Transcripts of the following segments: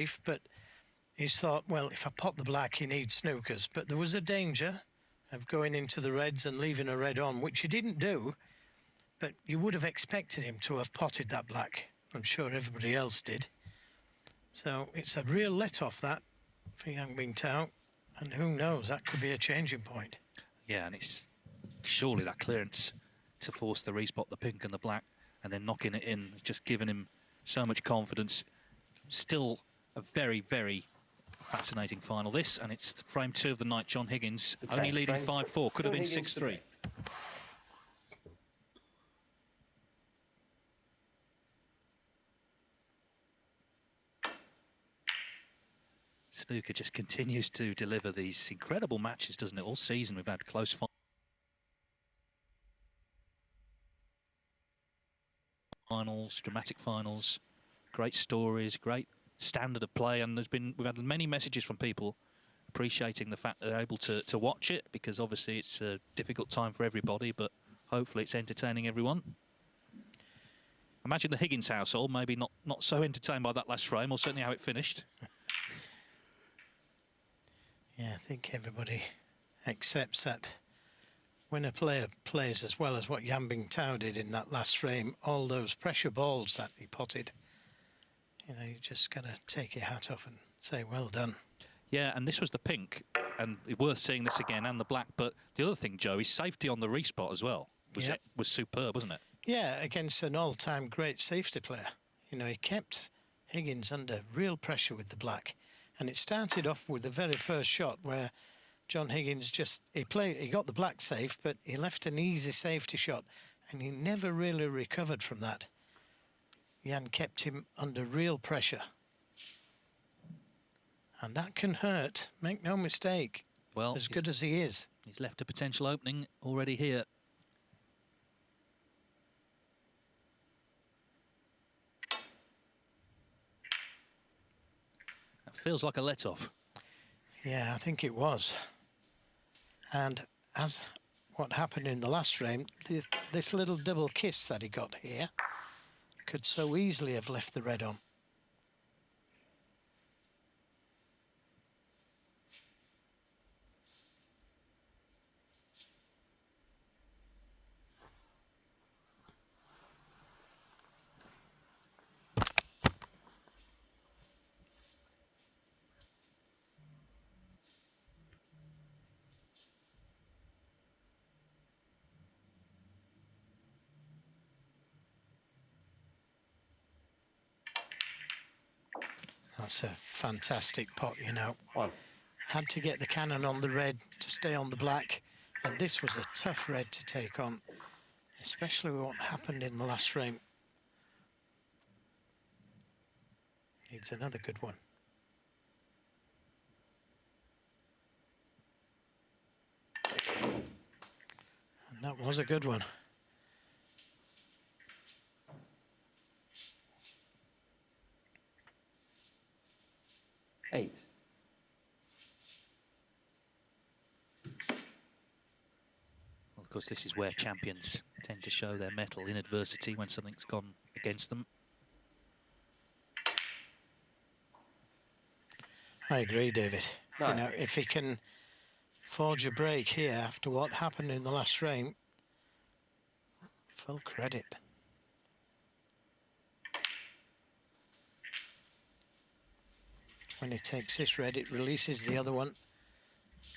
safe, but he's thought, well, if I pot the black, he needs snookers. But there was a danger of going into the reds and leaving a red on, which he didn't do, but you would have expected him to have potted that black. I'm sure everybody else did. So it's a real let-off, that, for young Bingtao, and who knows, that could be a changing point. Yeah, and it's surely that clearance to force the respot, the pink and the black, and then knocking it in, just giving him so much confidence. Still a very, very fascinating final, this, and it's frame 2 of the night. John Higgins only leading 5-4, could have been 6-3. Snooker just continues to deliver these incredible matches, doesn't it? All season we've had close finals, dramatic finals, great stories, great standard of play, and we've had many messages from people appreciating the fact that they're able to watch it, because obviously it's a difficult time for everybody, but hopefully it's entertaining everyone. Imagine the Higgins household maybe not so entertained by that last frame, or certainly how it finished. Yeah, I think everybody accepts that when a player plays as well as what Yan Bingtao did in that last frame, all those pressure balls that he potted, you know, you just got to take your hat off and say, well done. Yeah, and this was the pink, and it's worth seeing this again, and the black. But the other thing, Joe, is safety on the respot as well. Was superb, wasn't it? Yeah, against an all-time great safety player. You know, he kept Higgins under real pressure with the black. And it started off with the very first shot where John Higgins he got the black safe, but he left an easy safety shot, and he never really recovered from that. Yan kept him under real pressure. And that can hurt, make no mistake, well, as good as he is. He's left a potential opening already here. That feels like a let-off. Yeah, I think it was. And as what happened in the last frame, this little double kiss that he got here could so easily have left the red on. That's a fantastic pot, you know. Had to get the cannon on the red to stay on the black, and this was a tough red to take on, especially with what happened in the last frame. Needs another good one. And that was a good one. Eight. Well, of course, this is where champions tend to show their mettle in adversity, when something's gone against them. I agree, David. No. You know, if he can forge a break here after what happened in the last frame, full credit. When he takes this red, it releases the other one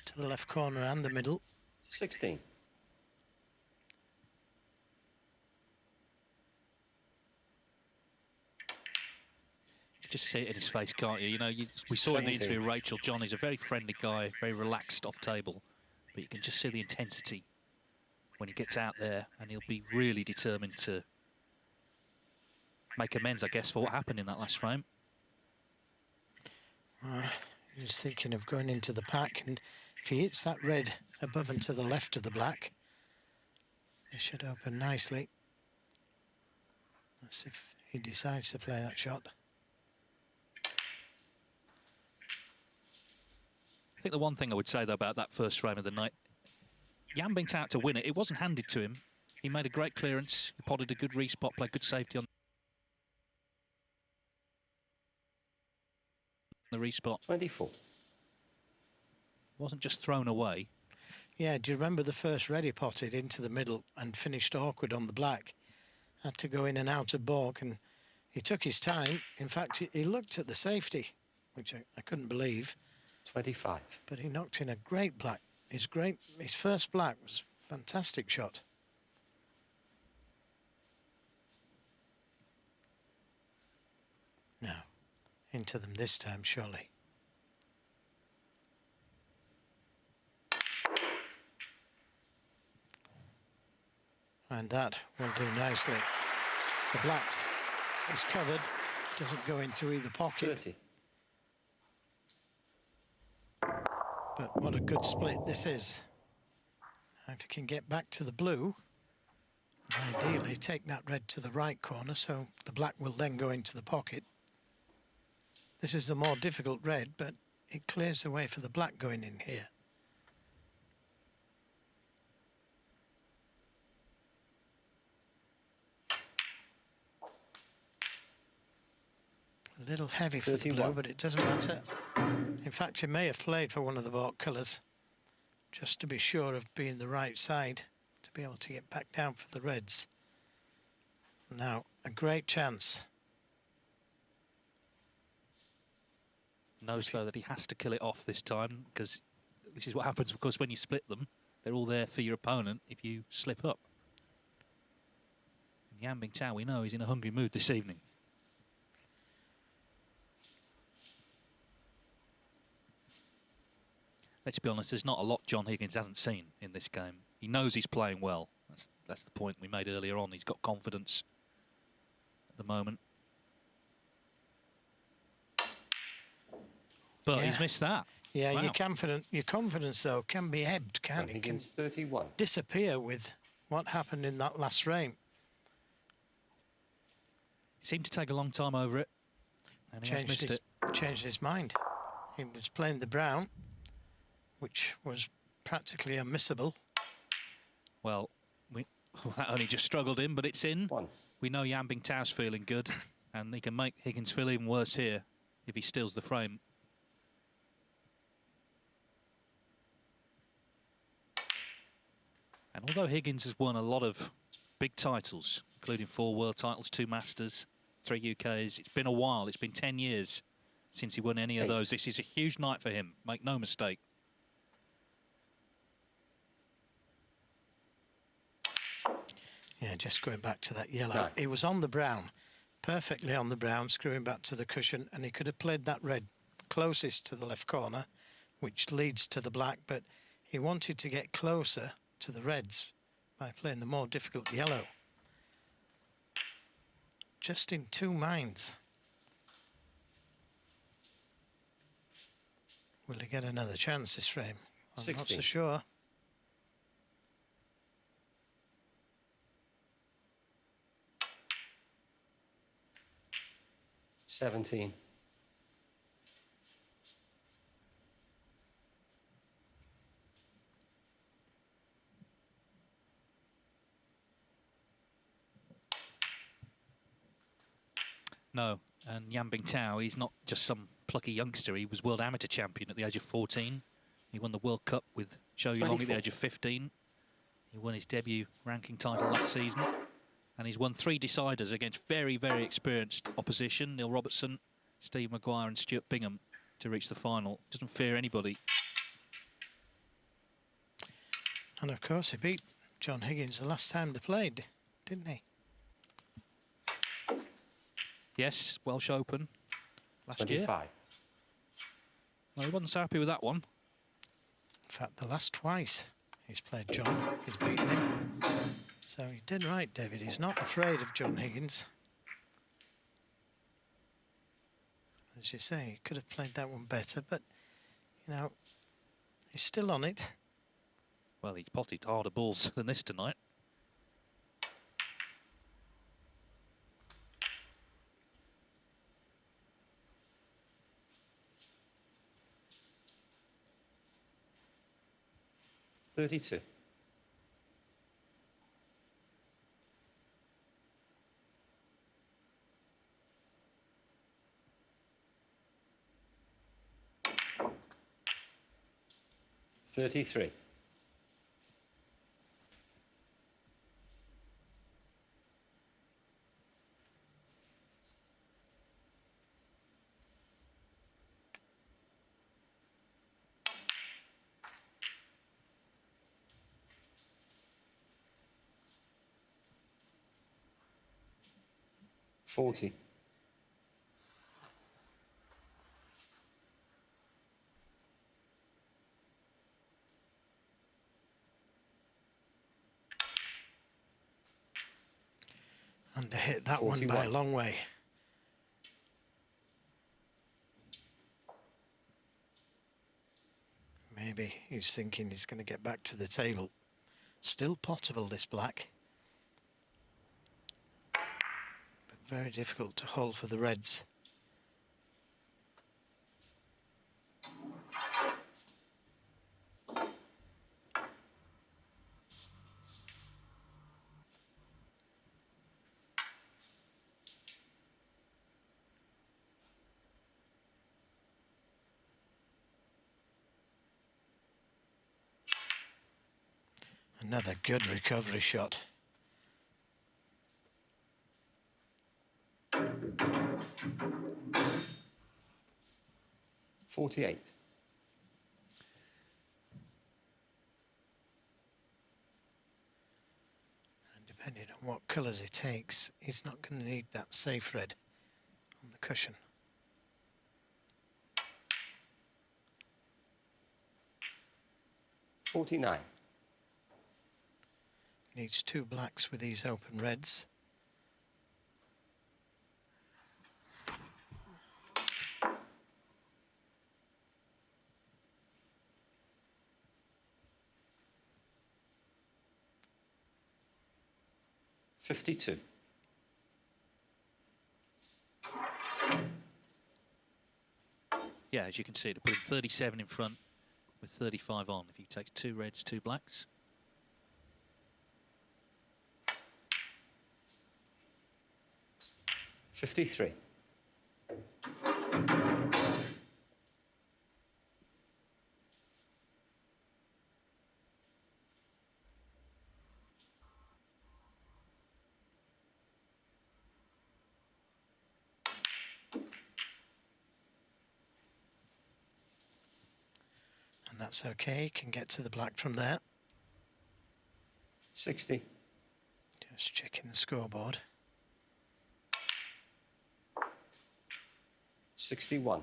to the left corner and the middle. 16. You just see it in his face, can't you? You know, we saw in the interview with Rachel, John, he's a very friendly guy, very relaxed off table, but you can just see the intensity when he gets out there, and he'll be really determined to make amends, I guess, for what happened in that last frame. He's thinking of going into the pack, and if he hits that red above and to the left of the black, it should open nicely. Let's see if he decides to play that shot. I think the one thing I would say, though, about that first frame of the night, Yan Bingtao to win it. It wasn't handed to him. He made a great clearance, he potted a good respot, played good safety on the respot. 24. Wasn't just thrown away. Yeah, do you remember the first red he potted into the middle and finished awkward on the black? Had to go in and out of baulk, and he took his time. In fact, he looked at the safety, which I couldn't believe. 25. But he knocked in a great black. His first black was a fantastic shot. Now, into them this time, surely. And that will do nicely. The black is covered, doesn't go into either pocket. 30. But what a good split this is. Now if you can get back to the blue, ideally take that red to the right corner, so the black will then go into the pocket. This is the more difficult red, but it clears the way for the black going in here. A little heavy for the 31. blue, but it doesn't matter. In fact, he may have played for one of the baulk colours, just to be sure of being the right side, to be able to get back down for the reds. Now, a great chance. Knows, though, that he has to kill it off this time, because this is what happens, of course, when you split them. They're all there for your opponent if you slip up. And Yan Bingtao, we know, he's in a hungry mood this evening. Let's be honest, there's not a lot John Higgins hasn't seen in this game. He knows he's playing well. That's the point we made earlier on. He's got confidence at the moment. But Yeah. he's missed that. Yeah, Wow. your confidence, though, can be ebbed, can't it? Can Higgins 31. disappear with what happened in that last frame. He seemed to take a long time over it, and he has missed it. Changed his mind. He was playing the brown, which was practically unmissable. Well, that only just struggled in, but it's in. 1. We know Yan Bingtao's feeling good, and he can make Higgins feel even worse here if he steals the frame. And although Higgins has won a lot of big titles, including 4 world titles, 2 Masters, 3 UKs, it's been a while. It's been 10 years since he won any of those. This is a huge night for him, make no mistake. Yeah, just going back to that yellow. No. He was on the brown, perfectly on the brown, screwing back to the cushion, and he could have played that red closest to the left corner, which leads to the black, but he wanted to get closer to the reds by playing the more difficult yellow. Just in 2 minds. Will he get another chance this frame? I'm not 16. so sure. $17. No, and Yan Bingtao, he's not just some plucky youngster. He was world amateur champion at the age of 14. He won the World Cup with Zhou Yulong at the age of 15. He won his debut ranking title last season. And he's won 3 deciders against very, very experienced opposition. Neil Robertson, Steve Maguire and Stuart Bingham to reach the final. Doesn't fear anybody. And of course he beat John Higgins the last time they played, didn't he? Yes, Welsh Open last 25. year. Well, he wasn't so happy with that one. In fact, the last twice he's played John, he's beaten him. So you did right, David. He's not afraid of John Higgins. As you say, he could have played that one better, but, you know, he's still on it. Well, he's potted harder balls than this tonight. $32. 33. $40. And to hit that one by a 41. long way. Maybe he's thinking he's going to get back to the table. Still potable, this black. But very difficult to hold for the Reds. Another good recovery shot. $48. And depending on what colours he takes, he's not going to need that safe red on the cushion. $49. Needs 2 blacks with these open reds. $52. Yeah, as you can see, to put him 37 in front with 35 on. If he takes 2 reds, 2 blacks. $53. And that's okay, can get to the black from there. 60. Just checking the scoreboard. 61.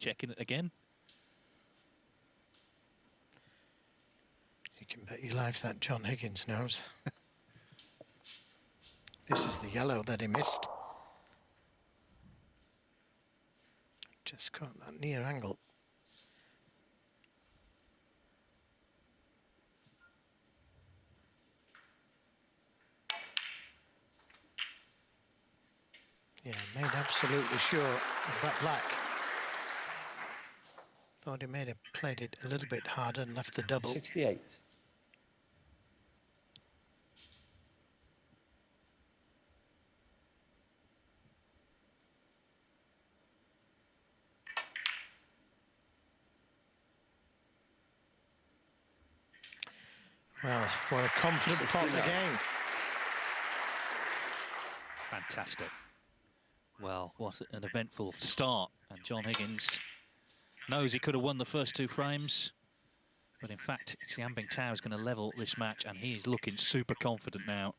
Checking it again. You can bet your life that John Higgins knows. This is the yellow that he missed. Just caught that near angle. Yeah, made absolutely sure of that black. Thought he may have played it a little bit harder and left the double. 68. Well, what a confident pot 69. again. Fantastic. Well, what an eventful start. And John Higgins knows he could have won the first 2 frames. But in fact, Bingtao is going to level this match, and he is looking super confident now.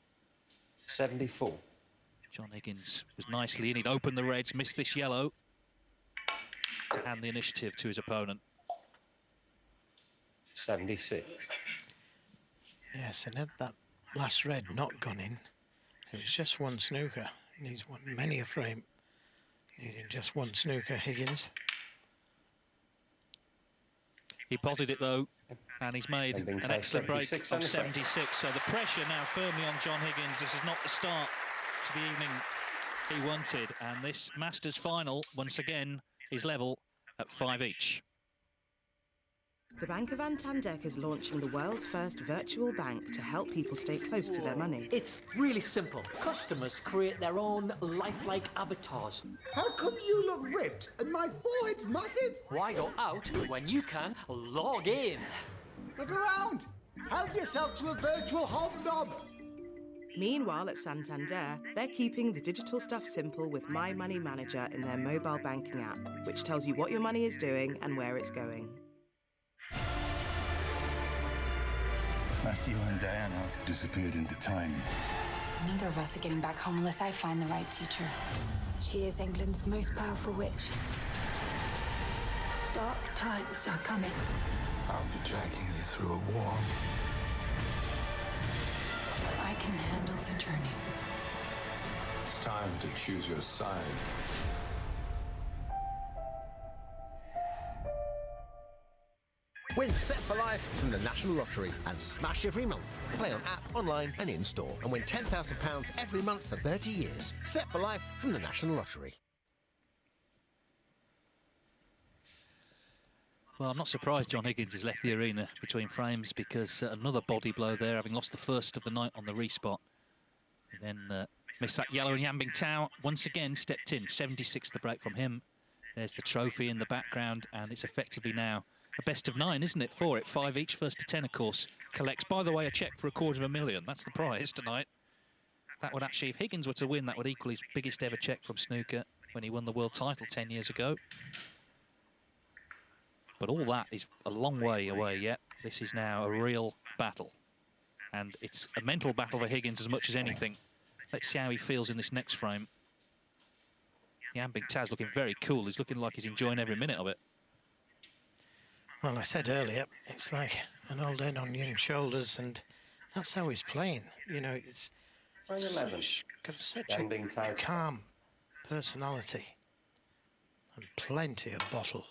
74. John Higgins was nicely in. He'd opened the reds, missed this yellow to hand the initiative to his opponent. 76. Yes, and had that last red not gone in, it was just 1 snooker. He needs one, many a frame. Needing just 1 snooker, Higgins. He potted it though, and he's made And an Bingtao excellent break 76 of on the front. 76. So the pressure now firmly on John Higgins. This is not the start to the evening he wanted. And this Masters final, once again, is level at 5 each. The Bank of Santander is launching the world's first virtual bank to help people stay close to their money. It's really simple. Customers create their own lifelike avatars. How come you look ripped and my forehead's massive? Why go out when you can log in? Look around. Help yourself to a virtual hobnob. Meanwhile, at Santander, they're keeping the digital stuff simple with My Money Manager in their mobile banking app, which tells you what your money is doing and where it's going. Matthew and Diana disappeared into time. Neither of us are getting back home unless I find the right teacher. She is England's most powerful witch. Dark times are coming. I'll be dragging you through a war. I can handle the journey. It's time to choose your side. Win Set for Life from the National Lottery and smash every month. Play on app, online and in-store and win £10,000 every month for 30 years. Set for Life from the National Lottery. Well, I'm not surprised John Higgins has left the arena between frames because another body blow there, having lost the first of the night on the respot. And then missed that yellow, and Bingtao once again stepped in. 76 the break from him. There's the trophy in the background, and it's effectively now a best of 9, isn't it, for it? 5 each, first to 10, of course. Collects, by the way, a cheque for $250,000. That's the prize tonight. That would actually, if Higgins were to win, that would equal his biggest ever cheque from snooker when he won the world title 10 years ago. But all that is a long way away yet. This is now a real battle. And it's a mental battle for Higgins as much as anything. Let's see how he feels in this next frame. Bingtao's looking very cool. He's looking like he's enjoying every minute of it. Well, I said earlier, it's like an old head on young shoulders, and that's how he's playing. You know, it's Frame 11. got such Young a Bingtao. calm personality and plenty of bottle.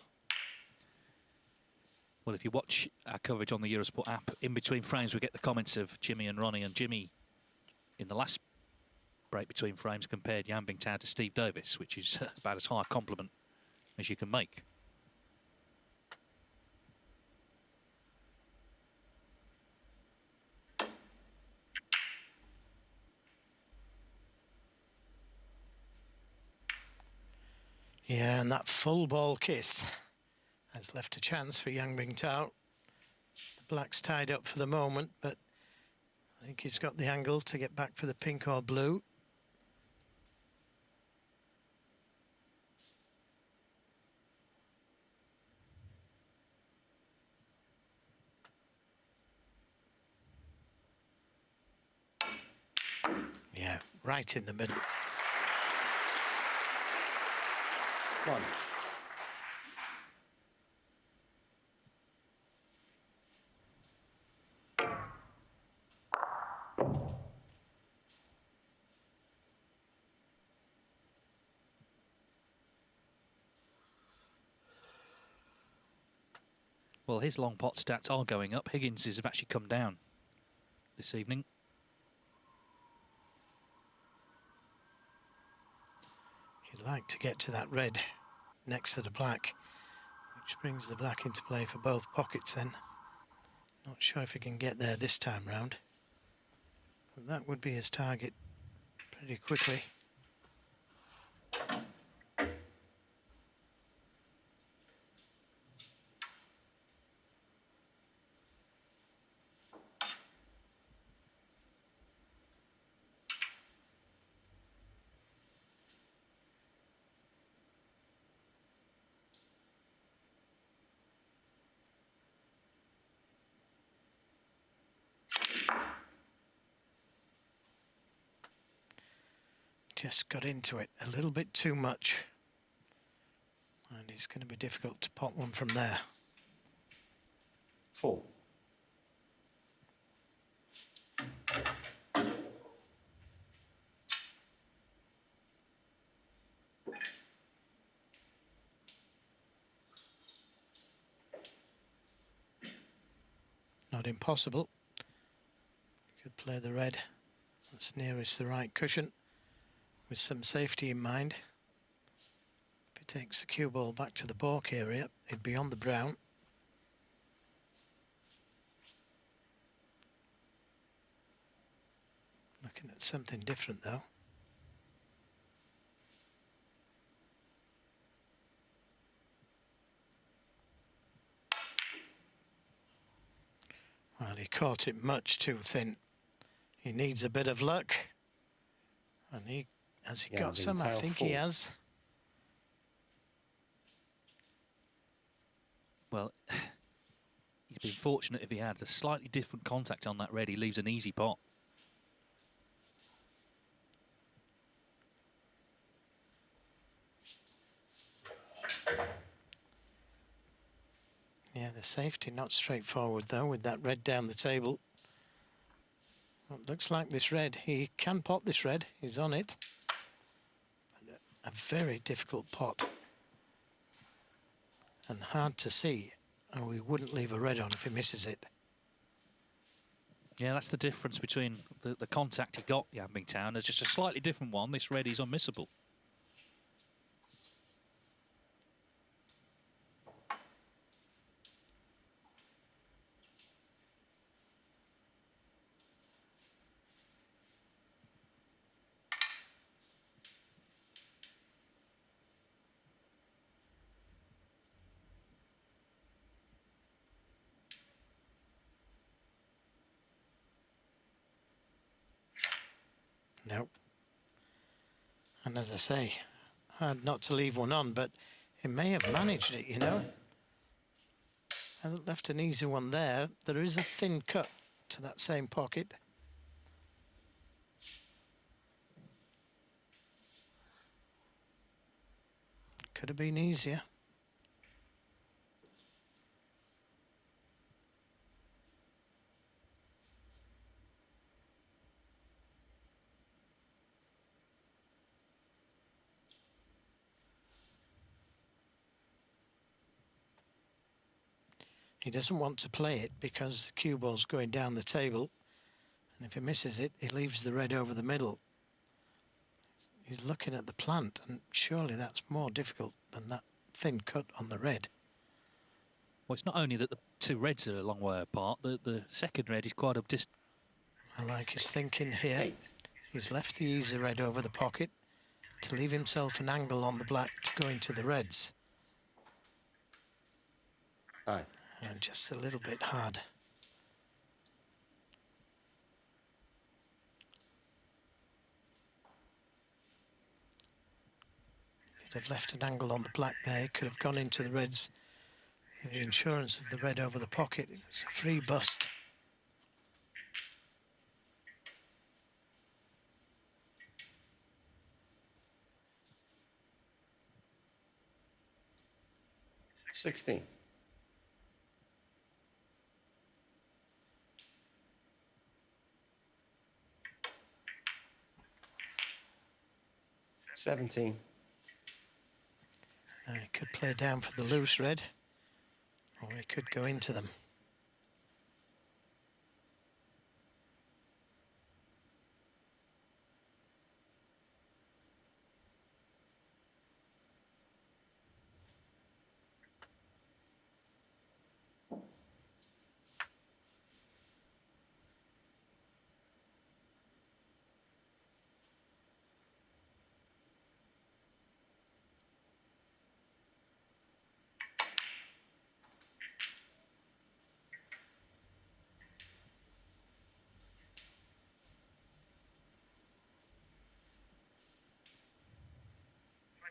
Well, if you watch our coverage on the Eurosport app, in between frames we get the comments of Jimmy and Ronnie, and Jimmy, in the last break between frames, compared Bingtao to Steve Davis, which is about as high a compliment as you can make. Yeah, and that full ball kiss has left a chance for young Bingtao. The black's tied up for the moment, but I think he's got the angle to get back for the pink or blue. Yeah, right in the middle. 1. Well, his long pot stats are going up. Higgins's have actually come down this evening. He'd like to get to that red next to the black, which brings the black into play for both pockets then. Not sure if he can get there this time round, but that would be his target pretty quickly. Just got into it a little bit too much, and it's going to be difficult to pot one from there. 4. Not impossible. You could play the red that's nearest the right cushion with some safety in mind. If it takes the cue ball back to the balk area, it'd be on the brown. Looking at something different though. Well, he caught it much too thin. He needs a bit of luck. And has he got some? I think he has. Well, he's been fortunate if he had a slightly different contact on that red. He leaves an easy pot. Yeah, the safety not straightforward though with that red down the table. Well, it looks like this red, he can pot this red, he's on it. But a very difficult pot. And hard to see. And we wouldn't leave a red on if he misses it. Yeah, that's the difference between the contact he got, Bingtao. There's just a slightly different one. This red is unmissable. Nope. And as I say, hard not to leave one on, but he may have managed it, you know. Hasn't left an easy one there. There is a thin cut to that same pocket. Could have been easier. He doesn't want to play it because the cue ball's going down the table. And if he misses it, he leaves the red over the middle. He's looking at the plant, and surely that's more difficult than that thin cut on the red. Well, it's not only that the two reds are a long way apart, the second red is quite a distance. I like his thinking here. He's left the easy red over the pocket to leave himself an angle on the black to go into the reds. And just a little bit hard. Could have left an angle on the black there, could have gone into the reds. The insurance of the red over the pocket, it's a free bust. $16. $17. He could play down for the loose red, or he could go into them.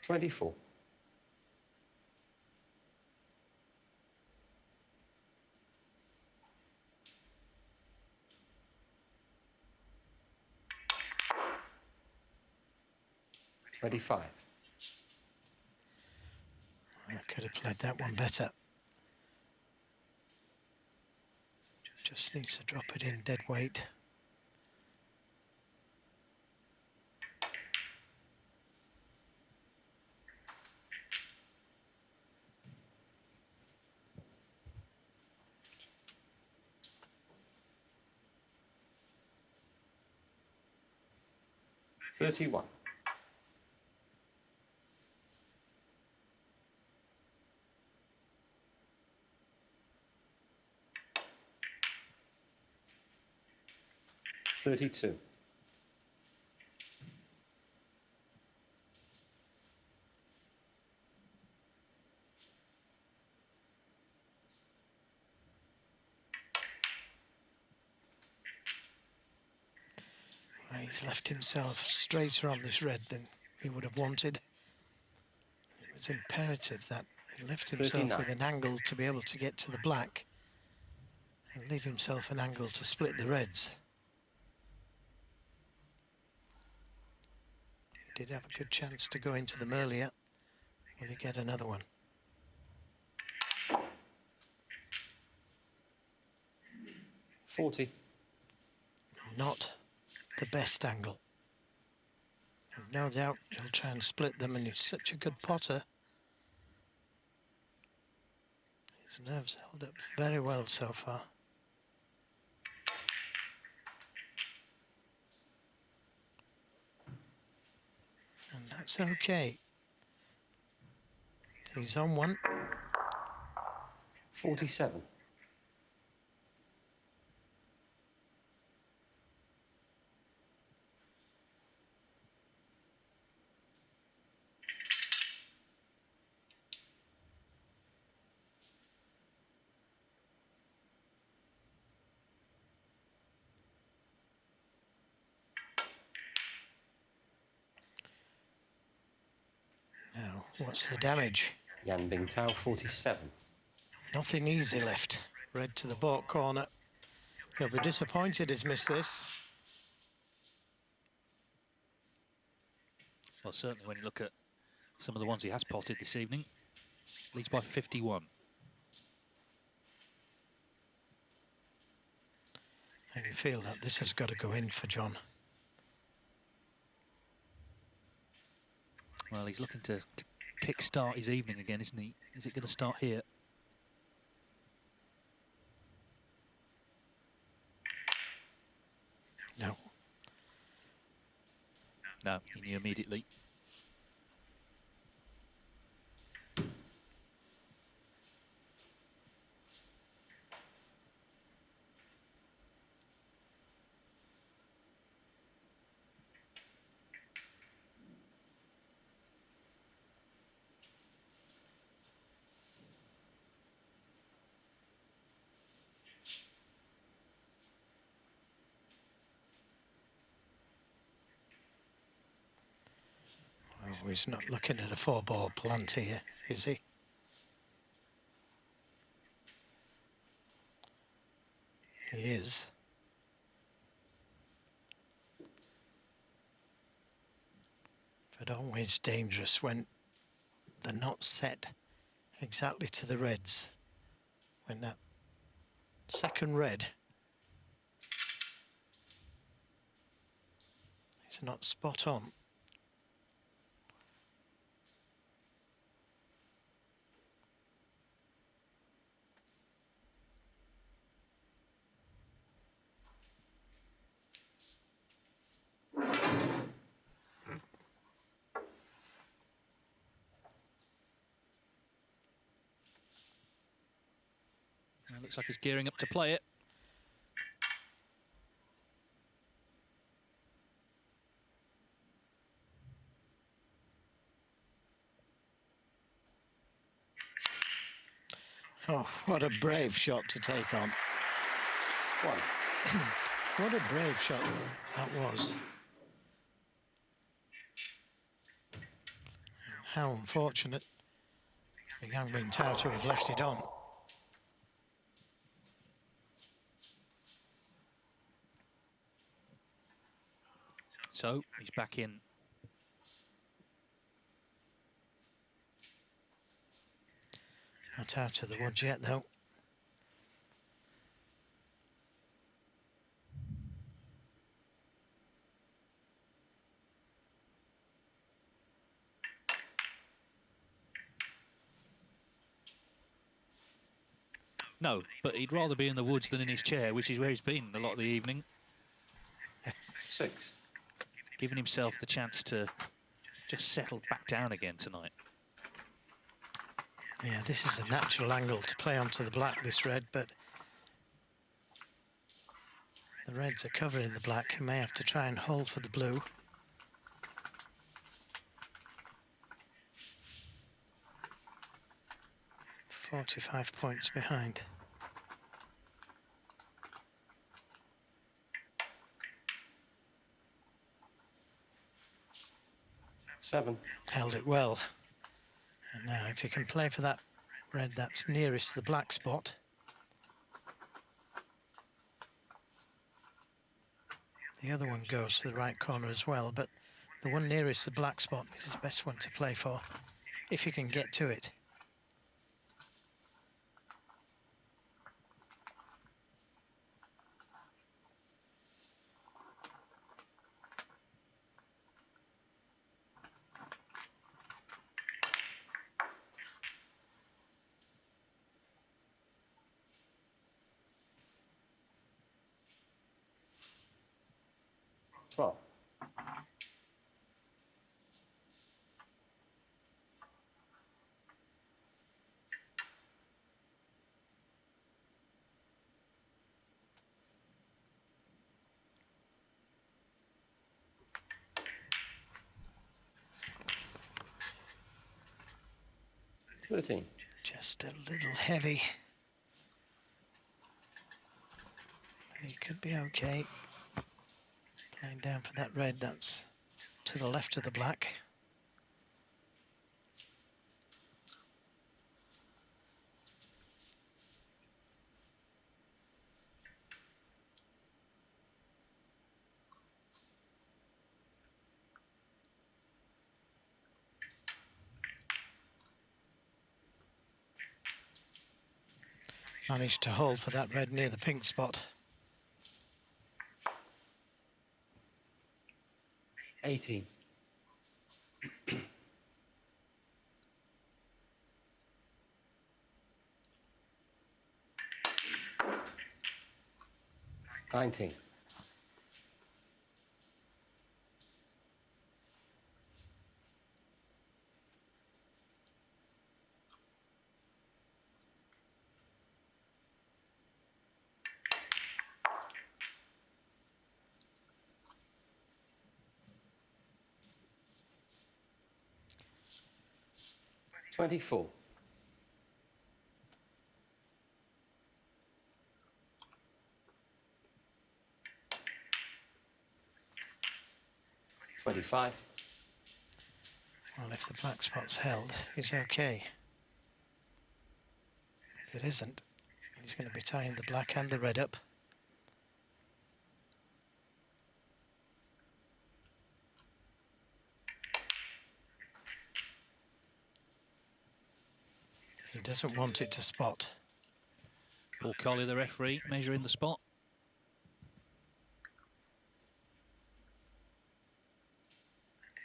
$24. $25. I could have played that one better. Just needs to drop it in dead weight. $31. $32. He's left himself straighter on this red than he would have wanted. It was imperative that he left himself 39. with an angle to be able to get to the black and leave himself an angle to split the reds. He did have a good chance to go into them earlier. Will he get another one? $40. Not the best angle. And no doubt he'll try and split them, and he's such a good potter. His nerves held up very well so far. And that's okay. He's on one. 47. Now, what's the damage? Jan Bingtao, 47. Nothing easy left. Red to the baulk corner. He'll be disappointed he's missed this. Well, certainly when you look at some of the ones he has potted this evening, leads by 51. And you feel that this has got to go in for John. Well, he's looking to kick-start his evening again, isn't he? Is it going to start here? No. No, he knew immediately. Oh, he's not looking at a 4-ball plant here, is he? He is. But always dangerous when they're not set exactly to the reds. When that second red is not spot on. Looks like he's gearing up to play it. Oh, what a brave shot to take on. One. What a brave shot that was. How unfortunate for young Bingtao to have left it on. So he's back in. Not out of the woods yet, though. No, but he'd rather be in the woods than in his chair, which is where he's been a lot of the evening. 6. Giving himself the chance to just settle back down again tonight. Yeah, this is a natural angle to play onto the black, this red, but the reds are covering the black. He may have to try and hold for the blue. .45 points behind. 7. Held it well. And now if you can play for that red that's nearest the black spot. The other one goes to the right corner as well, but the one nearest the black spot is the best one to play for, if you can get to it. Twelve. Just a little heavy. But he could be okay. Playing down for that red, that's to the left of the black. Managed to hold for that red near the pink spot. 18. 19. 24. 25. Well, if the black spot's held, he's okay. If it isn't, he's going to be tying the black and the red up. He doesn't want it to spot. Paul Colley, the referee, measuring the spot.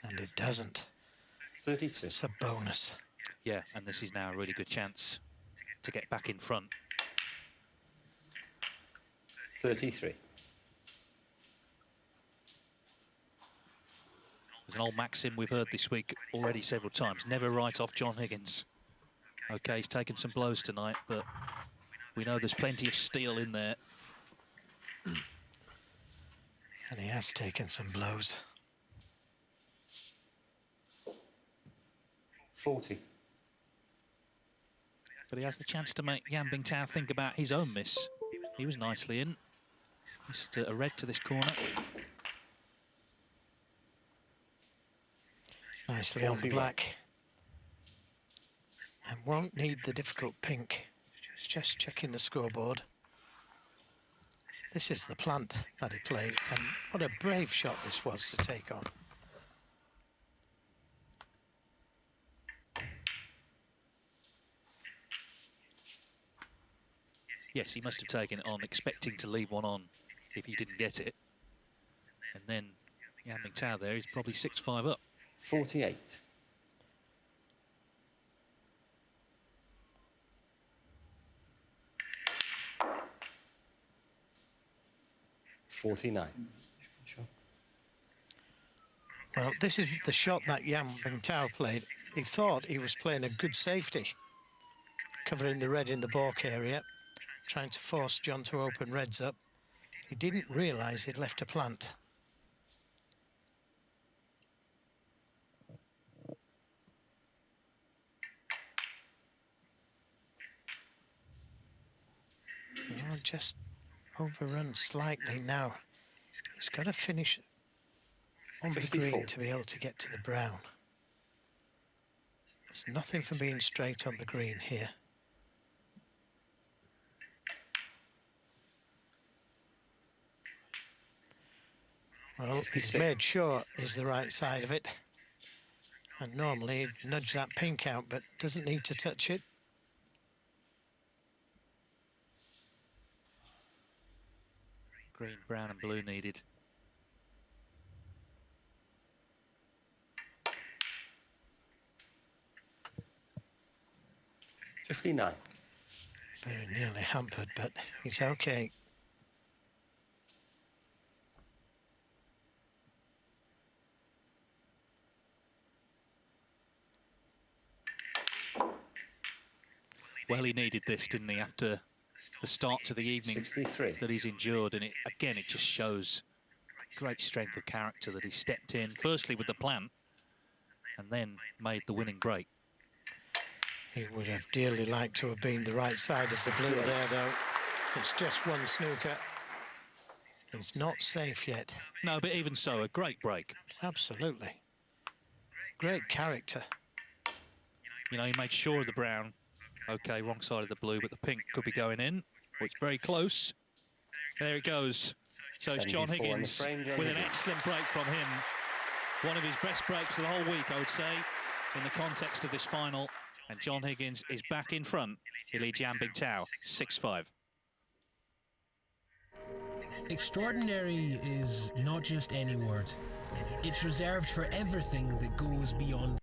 And it doesn't. 32. It's a bonus. Yeah, and this is now a really good chance to get back in front. 33. There's an old maxim we've heard this week already several times. Never write off John Higgins. OK, he's taken some blows tonight, but we know there's plenty of steel in there. And he has taken some blows. 40. But he has the chance to make Yan Bingtao think about his own miss. He was nicely in. Just a red to this corner. Nicely on the black. And won't need the difficult pink. It's just checking the scoreboard. This is the plant that he played, and what a brave shot this was to take on. Yes, he must have taken it on, expecting to leave one on if he didn't get it. And then Yan Bingtao there, he's probably 6-5 up. 48. 49. Sure. Well, this is the shot that Yan Bingtao played. He thought he was playing a good safety, covering the red in the balk area, trying to force John to open reds up. He didn't realise he'd left a plant. Oh, just overrun slightly now. He's got to finish on the green to be able to get to the brown. There's nothing for being straight on the green here. Well, 56. he's made sure he's the right side of it. And normally he'd nudge that pink out, but doesn't need to touch it. Green, brown and blue needed. $59. Very nearly hampered, but he's okay. Well, he needed this, didn't he, after the start to the evening 63. that he's endured. And it just shows great strength of character that he stepped in, firstly with the plan, and then made the winning break. He would have dearly liked to have been the right side of the blue there, though. It's just one snooker. He's not safe yet. No, but even so, a great break. Absolutely. Great character. You know, he made sure of the brown. OK, wrong side of the blue, but the pink could be going in. Oh, it's very close. There it goes. So it's John Higgins with an excellent break from him. One of his best breaks of the whole week, I would say, in the context of this final. And John Higgins is back in front. He leads Yan Bingtao 6-5. Extraordinary is not just any word. It's reserved for everything that goes beyond.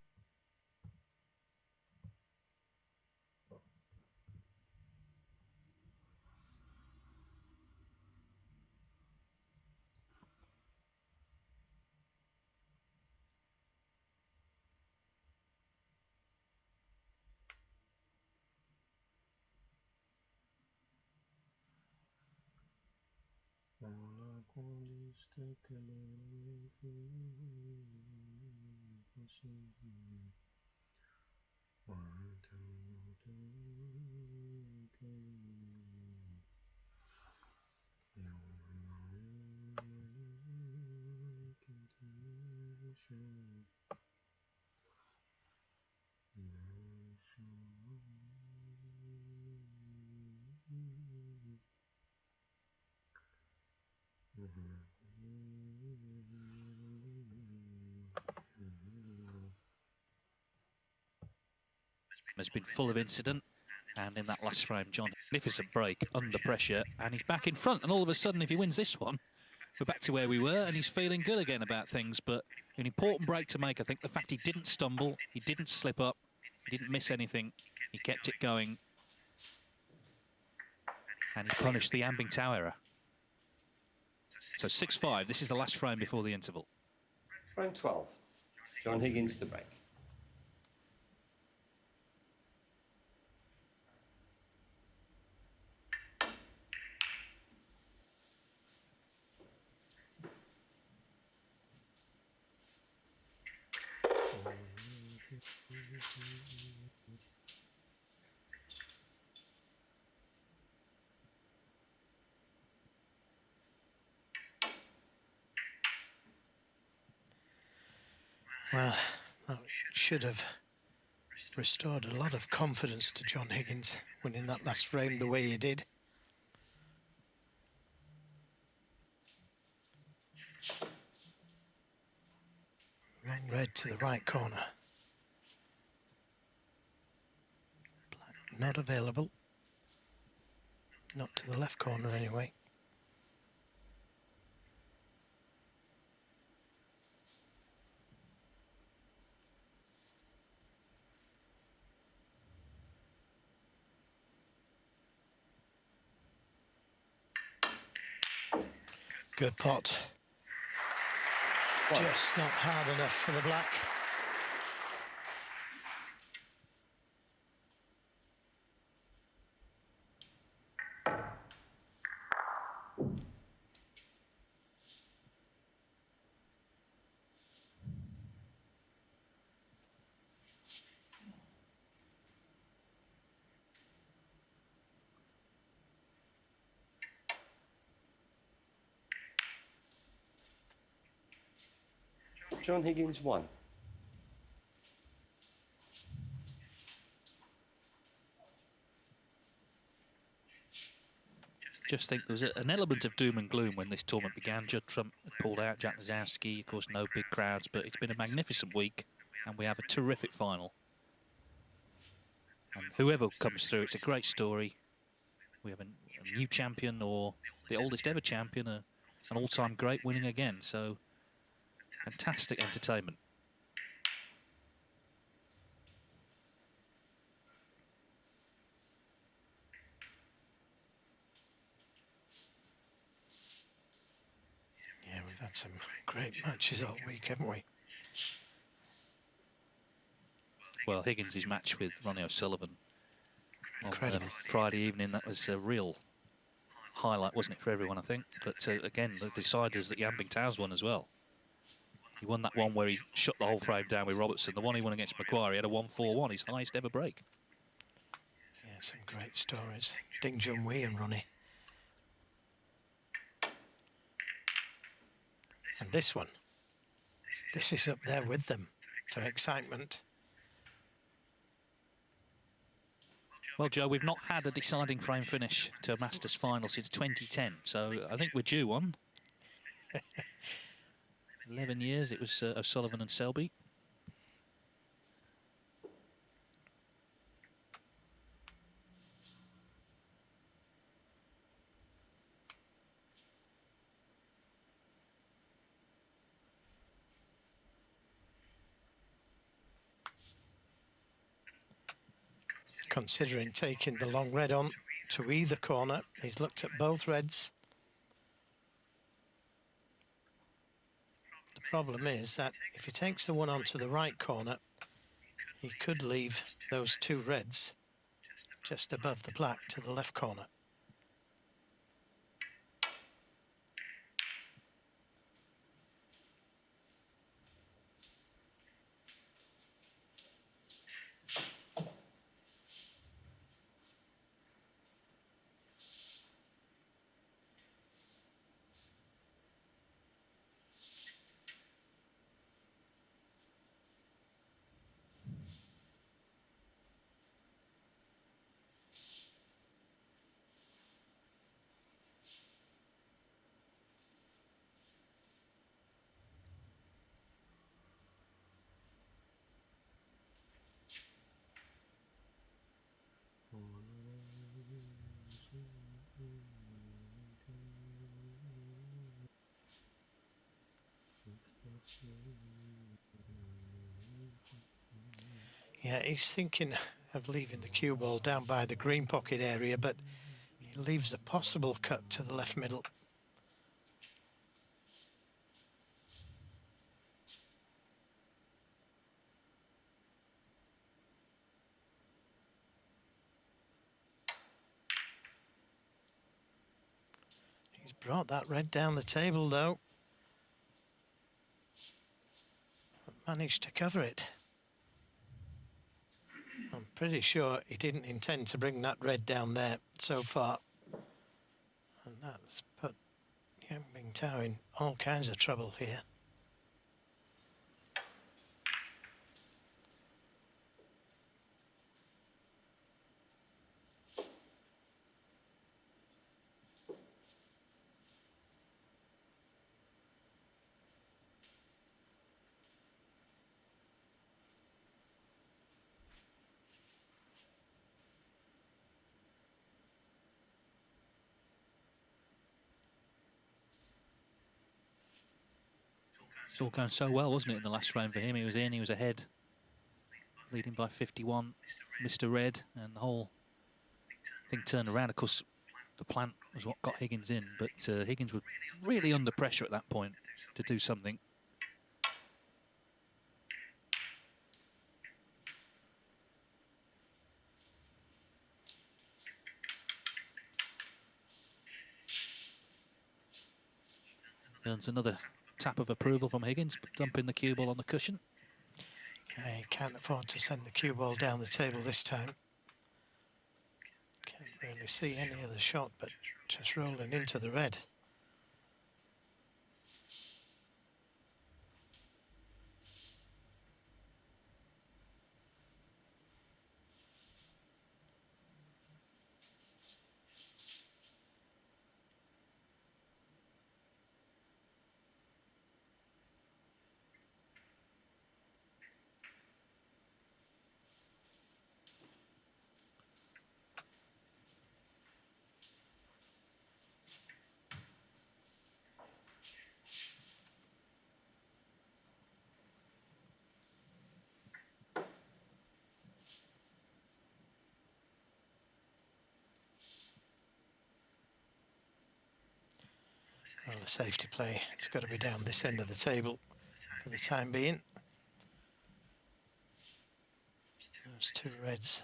Has been full of incident, and in that last frame, John, magnificent break under pressure, and he's back in front. And all of a sudden, if he wins this one, we're back to where we were, and he's feeling good again about things. But an important break to make, I think. The fact he didn't stumble, he didn't slip up, he didn't miss anything, he kept it going, and he punished the Yan Bingtao error. So 6-5. This is the last frame before the interval. Frame 12. John Higgins to break. Well, that should have restored a lot of confidence to John Higgins winning that last frame the way he did. Long red to the right corner. Black not available. Not to the left corner anyway. Good pot. Just not hard enough for the black. John Higgins 1. Just think there was an element of doom and gloom when this tournament began. Judd Trump had pulled out, Jack Lazowski, of course, no big crowds, but it's been a magnificent week, and we have a terrific final. And whoever comes through, it's a great story. We have a new champion or the oldest ever champion, an all-time great winning again. So, fantastic entertainment. Yeah, we've had some great matches all week, haven't we? Well, Higgins' match with Ronnie O'Sullivan Incredible. on Friday evening, that was a real highlight, wasn't it, for everyone, I think? But again, the deciders that Jan Bingtao's won as well. He won that one where he shut the whole frame down with Robertson. The one he won against Macquarie, he had a 1-4-1, his highest ever break. Yeah, some great stories. Ding Junhui and Ronnie. And this one, this is up there with them for excitement. Well, Joe, we've not had a deciding frame finish to a Masters final since 2010, so I think we're due one. 11 years, it was O'Sullivan and Selby. Considering taking the long red on to either corner, he's looked at both reds. The problem is that if he takes the one onto the right corner, he could leave those two reds just above the black to the left corner. Yeah, he's thinking of leaving the cue ball down by the green pocket area, but he leaves a possible cut to the left middle. He's brought that red down the table, though. But managed to cover it. I'm pretty sure he didn't intend to bring that red down there so far. And that's put Yang Bingtao in all kinds of trouble here. It's all going so well, wasn't it, in the last frame for him? He was in, he was ahead, leading by 51, Mr. Red, and the whole thing turned around. Of course, the plant was what got Higgins in, but Higgins was really under pressure at that point to do something. Earns another tap of approval from Higgins, dumping the cue ball on the cushion. Yeah, he can't afford to send the cue ball down the table this time. Can't really see any other shot, but just rolling into the red. Well, the safety play, it's got to be down this end of the table for the time being. Those two reds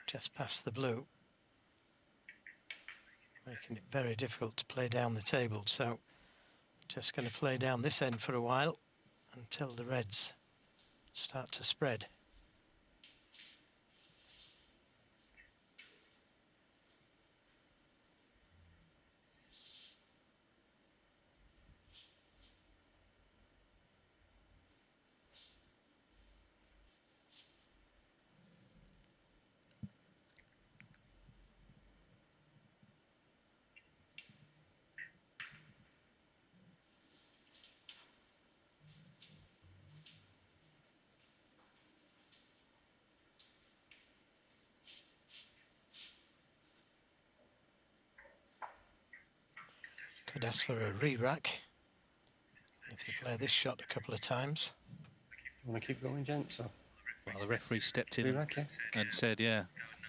just past the blue, making it very difficult to play down the table. So just going to play down this end for a while until the reds start to spread. Could ask for a re-rack if they play this shot a couple of times. You want to keep going, gents? Or? Well, the referee stepped in Re-rack, yeah. and said, yeah,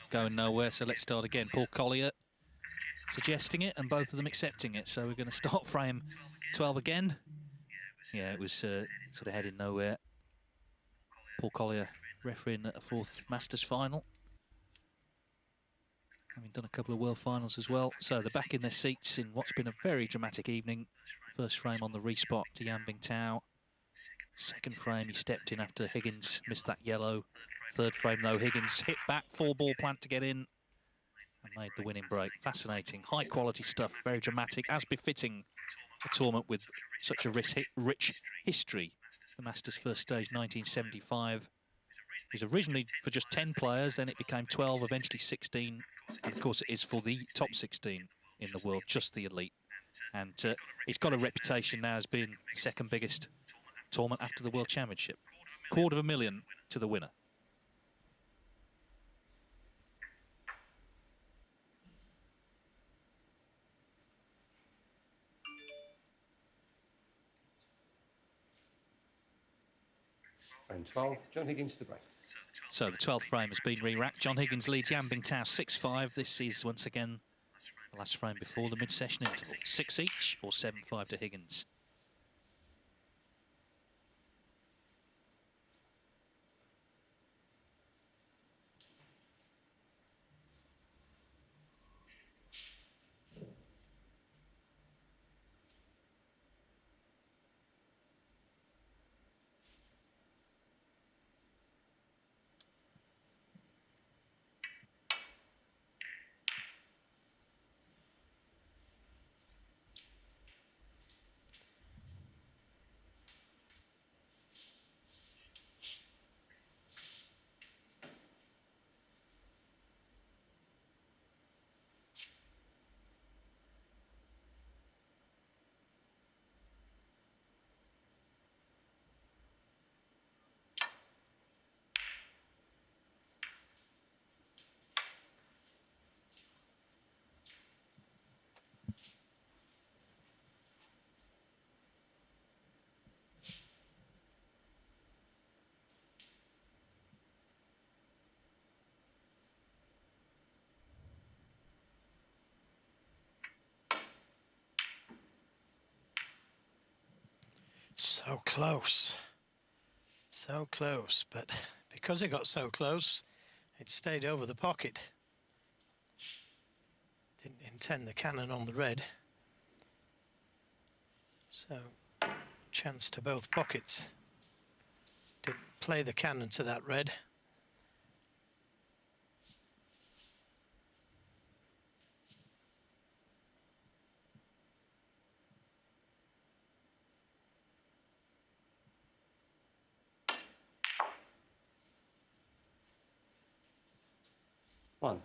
going nowhere, so let's start again. Paul Collier suggesting it and both of them accepting it. So we're going to start frame 12 again. Yeah, it was sort of heading nowhere. Paul Collier refereeing at a 4th Masters final, having done a couple of World Finals as well. So they're back in their seats in what's been a very dramatic evening. First frame on the respot to Yan Bingtao. Second frame, he stepped in after Higgins missed that yellow. Third frame, though, Higgins hit back, 4-ball plant to get in and made the winning break. Fascinating, high-quality stuff, very dramatic, as befitting a tournament with such a rich history. The Masters first stage, 1975. It was originally for just 10 players, then it became 12, eventually 16. And, of course, it is for the top 16 in the world, just the elite. And it's got a reputation now as being the second biggest tournament after the World Championship. $250,000 to the winner. Frame 12, John Higgins to the break. So the 12th frame has been re-racked. John Higgins leads Yan Bingtao 6-5. This is once again the last frame before the mid-session interval. 6 each or 7-5 to Higgins. So close. So close, but because it got so close, it stayed over the pocket. Didn't intend the cannon on the red. So, chance to both pockets. Didn't play the cannon to that red. One.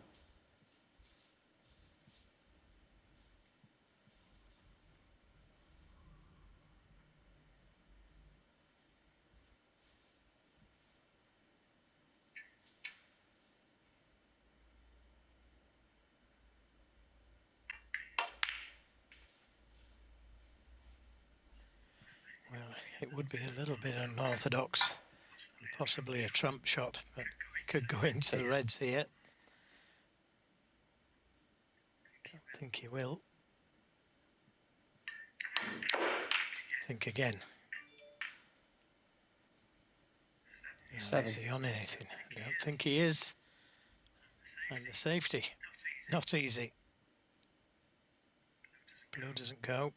Well, it would be a little bit unorthodox and possibly a trump shot, but it could go into the reds here. Don't think he will. Think again. Now, 7. is he on anything? I don't think he is. And the safety, not easy. Blue doesn't go.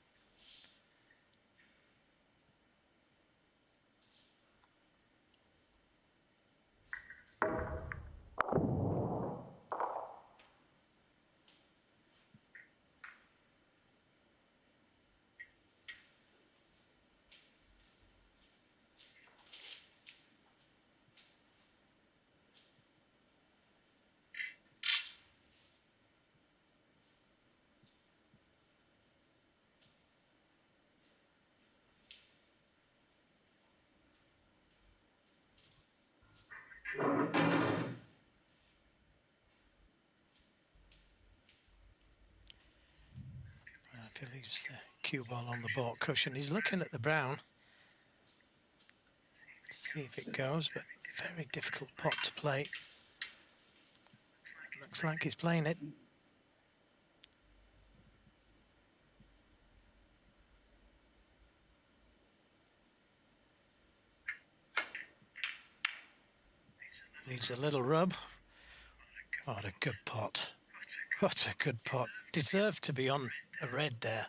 If he leaves the cue ball on the baulk cushion, he's looking at the brown. See if it goes, but very difficult pot to play. Looks like he's playing it. Needs a little rub. What a good pot. What a good pot. Deserved to be on a red there.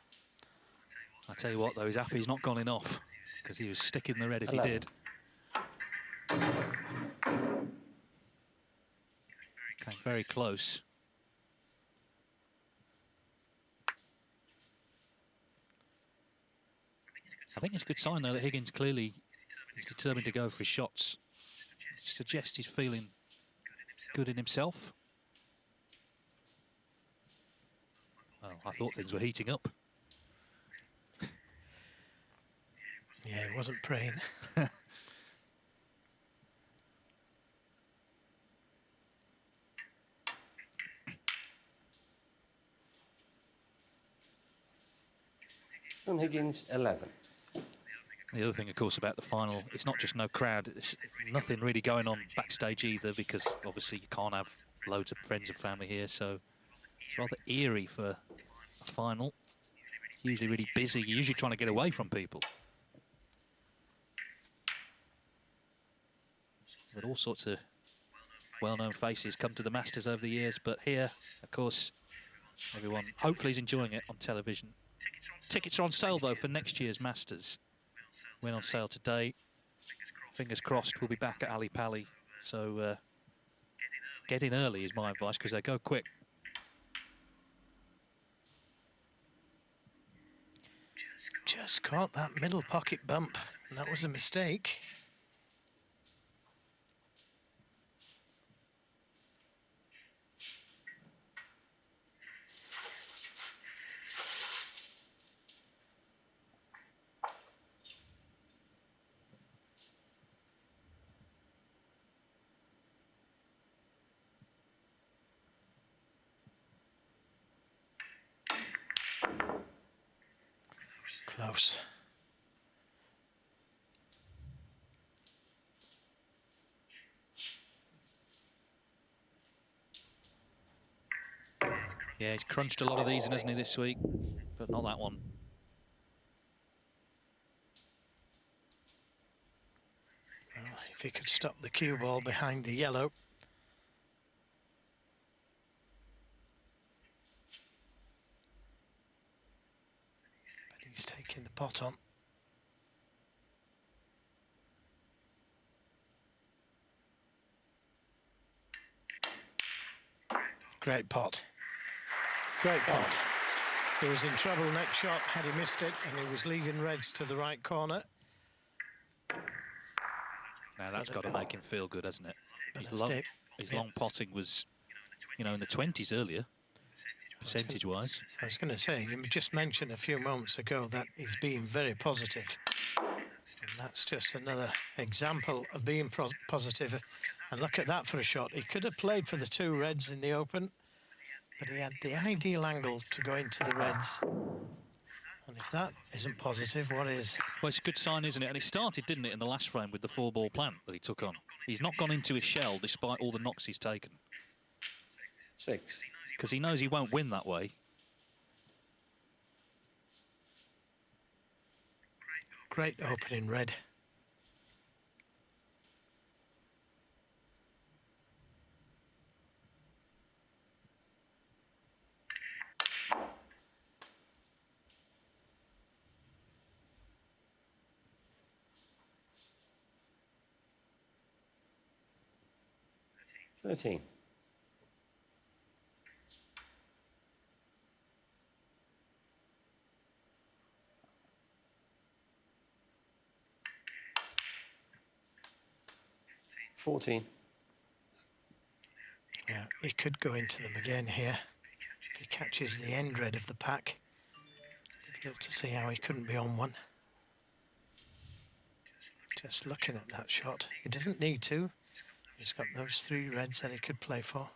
I tell you what, though, he's happy he's not gone in off, because he was sticking the red if 11. he did. Came very close. I think it's a good sign, though, that Higgins clearly is determined to go for his shots. Suggests he's feeling good in himself. Well, I thought things were heating up. Yeah, he wasn't praying. John Higgins, 11. The other thing, of course, about the final, it's not just no crowd, it's nothing really going on backstage either, because obviously you can't have loads of friends and family here, so it's rather eerie for a final. Usually really busy, you're usually trying to get away from people. But all sorts of well-known faces come to the Masters over the years, but here, of course, everyone hopefully is enjoying it on television. Tickets are on sale, though, for next year's Masters. Went on sale today. Fingers crossed we'll be back at Ali Pali. So get in early is my advice, because they go quick. Just caught that middle pocket bump, and that was a mistake. Close. Yeah, he's crunched a lot of these, hasn't he, this week? But not that one. Well, if he could stop the cue ball behind the yellow. But he's taking the pot on. Great pot. Great pot. He was in trouble next shot had he missed it, and he was leaving reds to the right corner. Now that's got to make him feel good, hasn't it? His Yeah. long potting was, you know, in the 20s earlier, percentage-wise. I was going to say, you just mentioned a few moments ago that he's being very positive. And that's just another example of being positive. And look at that for a shot. He could have played for the two reds in the Open, but he had the ideal angle to go into the reds. And if that isn't positive, what is? Well, it's a good sign, isn't it? And it started, didn't it, in the last frame with the four-ball plant that he took on. He's not gone into his shell despite all the knocks he's taken. 6. Because he knows he won't win that way. Great opening red. $13. 14. Yeah, he could go into them again here if he catches the end red of the pack. Difficult to see how he couldn't be on one. Just looking at that shot, he doesn't need to. He's got those 3 reds that he could play for.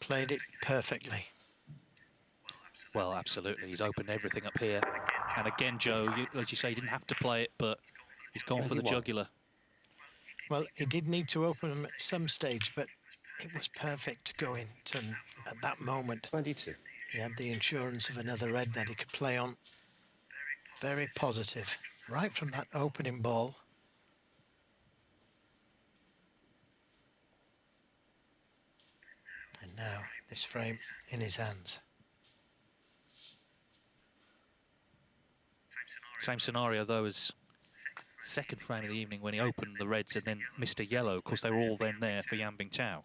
Played it perfectly. Well, absolutely. He's opened everything up here. And again, Joe, as you say, he didn't have to play it, but he's gone for the jugular. Well, he did need to open them at some stage, but it was perfect to go in at that moment. 22. He had the insurance of another red that he could play on. Very positive, right from that opening ball. And now this frame in his hands. Same scenario, though, as second frame of the evening when he opened the reds and then missed a yellow. Of course, they were all then there for Bingtao.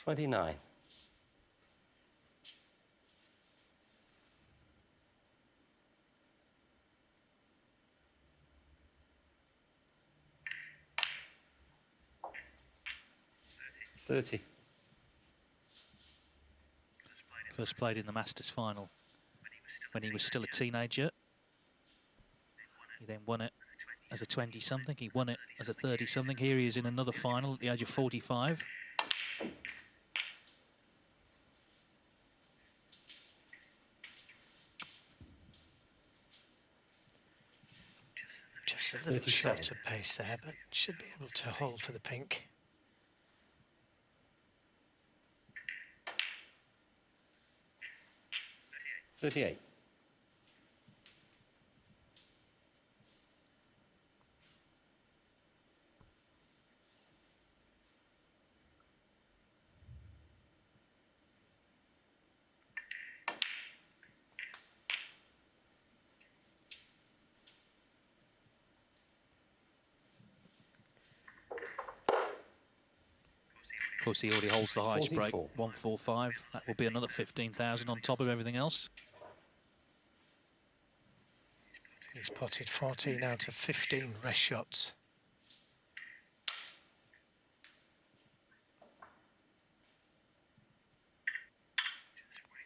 $29. 30. First played in the Masters final when he was still a teenager. He then won it as a 20-something. He won it as a 30-something. Here he is in another final at the age of 45. Just a little short of pace there, but should be able to hold for the pink. $38. 'Of course, he already holds the highest break, 44. 145. That will be another 15,000 on top of everything else. He's potted 14 out of 15 rest shots.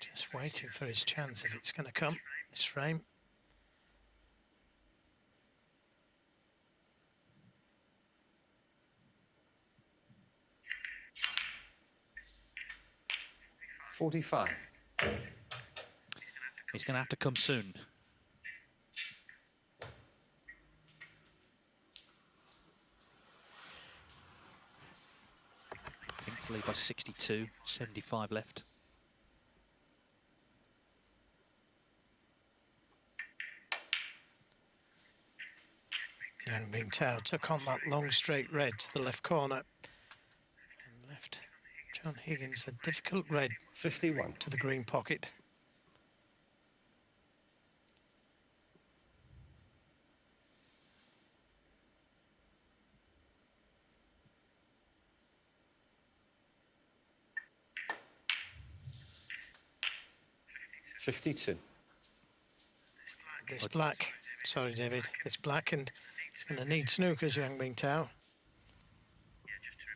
Just waiting for his chance if it's going to come, this frame. $45. He's going to have to come soon. Thankfully by 62, 75 left. Bingtao took on that long straight red to the left corner and left John Higgins a difficult red 51 to the green pocket. $52. This black, sorry David, this black, and he's going to need snookers, young Bingtao.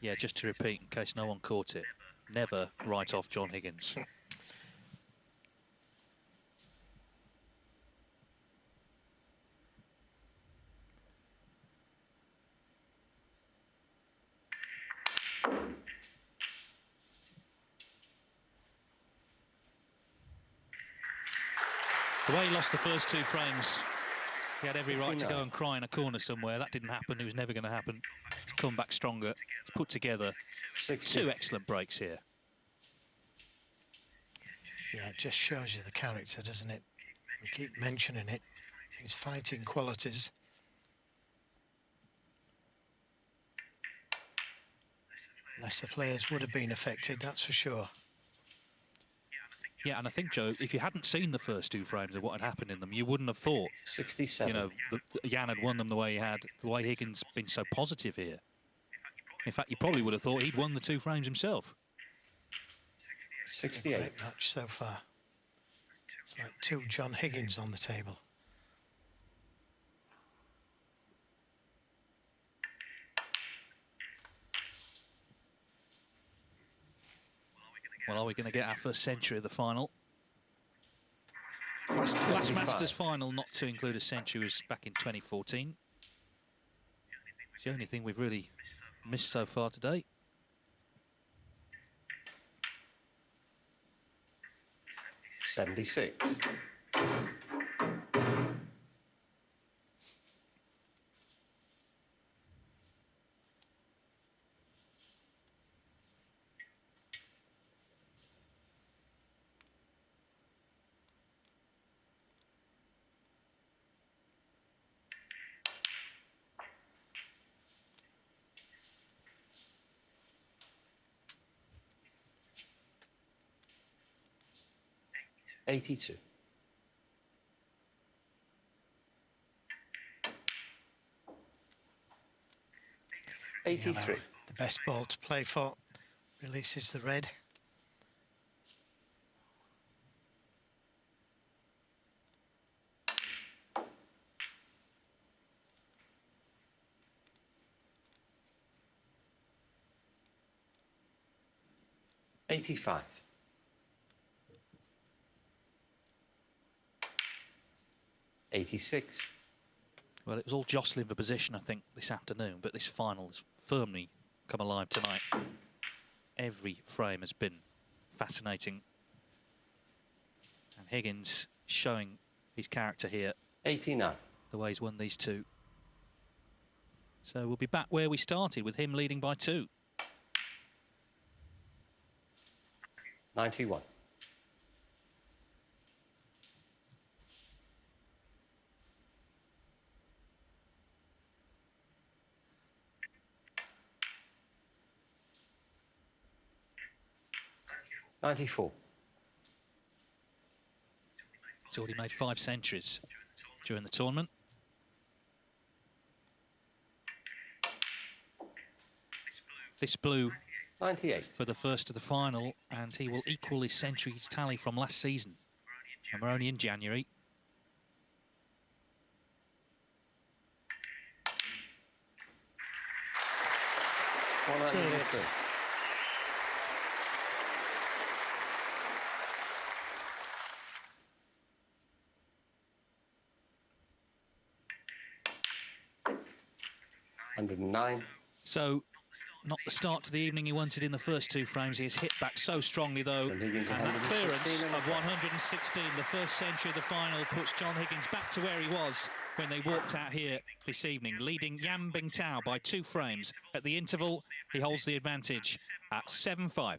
Yeah, just to repeat, in case no one caught it, never write off John Higgins. The way he lost the first 2 frames, he had every right to 59. go and cry in a corner somewhere. That didn't happen. It was never going to happen. He's come back stronger. He's put together 60. 2 excellent breaks here. Yeah, it just shows you the character, doesn't it? We keep mentioning it. His fighting qualities. Lesser players would have been affected, that's for sure. Yeah, and I think, Joe, if you hadn't seen the first 2 frames of what had happened in them, you wouldn't have thought, 67. you know, Jan had won them the way he had, the way Higgins been so positive here. In fact, you probably would have thought he'd won the 2 frames himself. 68. Great match so far. It's like 2 John Higgins on the table. Well, are we going to get our first century of the final? Last Masters final not to include a century was back in 2014. It's the only thing we've really missed so far today. $76. $82. $83. The best ball to play for. Releases the red. $85. $86. Well, it was all jostling for position, I think, this afternoon, but this final has firmly come alive tonight. Every frame has been fascinating. And Higgins showing his character here. 89. The way he's won these 2. So we'll be back where we started, with him leading by 2. 91. $94. He's already made 5 centuries during the tournament. This blue 98. for the first of the final, and he will equal his centuries tally from last season. And we're only in January. $103. $109. So, not the start to the evening he wanted in the first 2 frames. He has hit back so strongly, though. And that clearance of 116, the first century of the final, puts John Higgins back to where he was when they walked out here this evening, leading Bingtao by 2 frames. At the interval, he holds the advantage at 7-5.